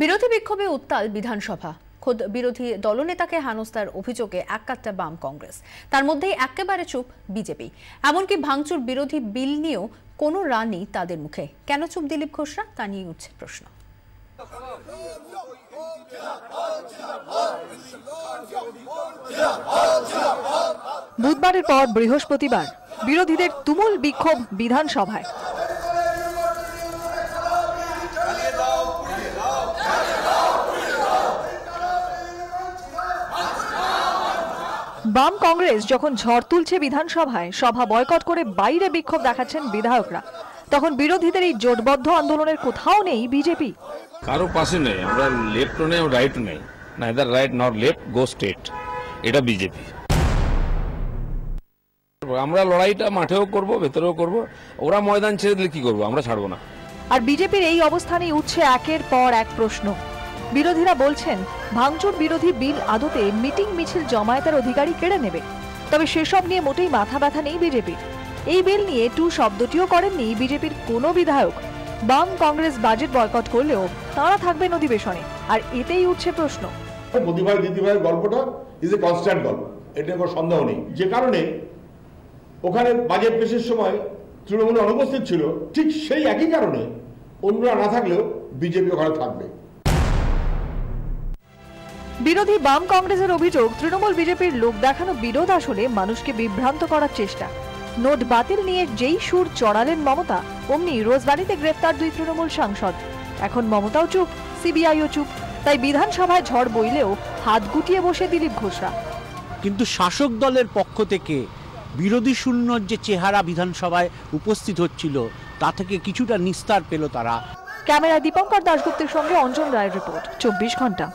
বিরোধী বিক্ষোভে উত্তাল বিধানসভা। খোদ বিরোধী দলনেতাকে হেনস্থার অভিযোগে এককাট্টা বাম কংগ্রেস, তার মধ্যেই একেবারে চুপ বিজেপি। এমনকি ভাঙচুর বিরোধী বিল নিয়েও কোনো রা নেই তাদের মুখে। কেন চুপ দিলীপ ঘোষরা, তা নিয়ে উঠছে প্রশ্ন। বুধবারের পর বৃহস্পতিবার বিরোধীদের তুমুল বিক্ষোভ বিধানসভায়। বাম কংগ্রেস যখন ঝড় তুলছে বিধানসভায়, সভা বয়কট করে বাইরে বিক্ষোভ দেখাচ্ছেন বিধায়করা, তখন বিরোধীদের এই জোটবদ্ধ আন্দোলনের কোথাও নেই বিজেপি। কারো পাশে নেই, আমরা লেফটও নেই, রাইটও নেই, neither right not left, go state, এটা বিজেপি। আমরা লড়াইটা মাঠেও করব, ভেতরেও করব। ওরা ময়দান ছেড়ে দিলে কি করবো, আমরা ছাড়বো না। আর বিজেপির এই অবস্থানেই উঠছে একের পর এক প্রশ্ন। বিরোধীরা বলছেন ভাঙচুর বিরোধী বিল আদতে মিটিং মিছিল জমায়েতের অধিকারী কেড়ে নেবে। তবে সেসব নিয়ে মোটেই মাথা ব্যথা নেই বিজেপির। এই বিল নিয়ে টু শব্দটিও করেননি বিজেপির কোনো বিধায়ক। বাম কংগ্রেস বাজেট বয়কট করলেও তাঁরা থাকবেন অধিবেশনে, আর এতেই উঠছে প্রশ্ন। মোদি ভাই দিদি ভাইয়ের গল্পটা ইজ এ কনস্ট্যান্ট গল্প, এটা কোনো সন্দেহ নেই। যে কারণে ওখানে বাজেট পেশের সময় তৃণমূল অনুপস্থিত ছিল, ঠিক সেই একই কারণে অন্যরা না থাকলেও বিজেপি ওখানে থাকবে। বিরোধী বাম কংগ্রেসের অভিযোগ, তৃণমূল বিজেপির লোক দেখানো বিরোধ আসলে মানুষকে বিভ্রান্ত করার চেষ্টা। নোট বাতিল নিয়ে যেই সুর চড়ালেন মমতা, অমনি রোজবাড়িতে গ্রেফতার 2 তৃণমূল সাংসদ। এখন মমতাও চুপ, সিবিআইও চুপ। তাই বিধানসভায় ঝড় বইলেও হাত গুটিয়ে বসে দিলীপ ঘোষরা। কিন্তু শাসক দলের পক্ষ থেকে বিরোধী শূন্যর যে চেহারা বিধানসভায় উপস্থিত হচ্ছিল, তা থেকে কিছুটা নিস্তার পেল তারা। ক্যামেরায় দীপঙ্কর দাশগুপ্তের সঙ্গে অঞ্জন রায়ের রিপোর্ট, 24 ঘন্টা।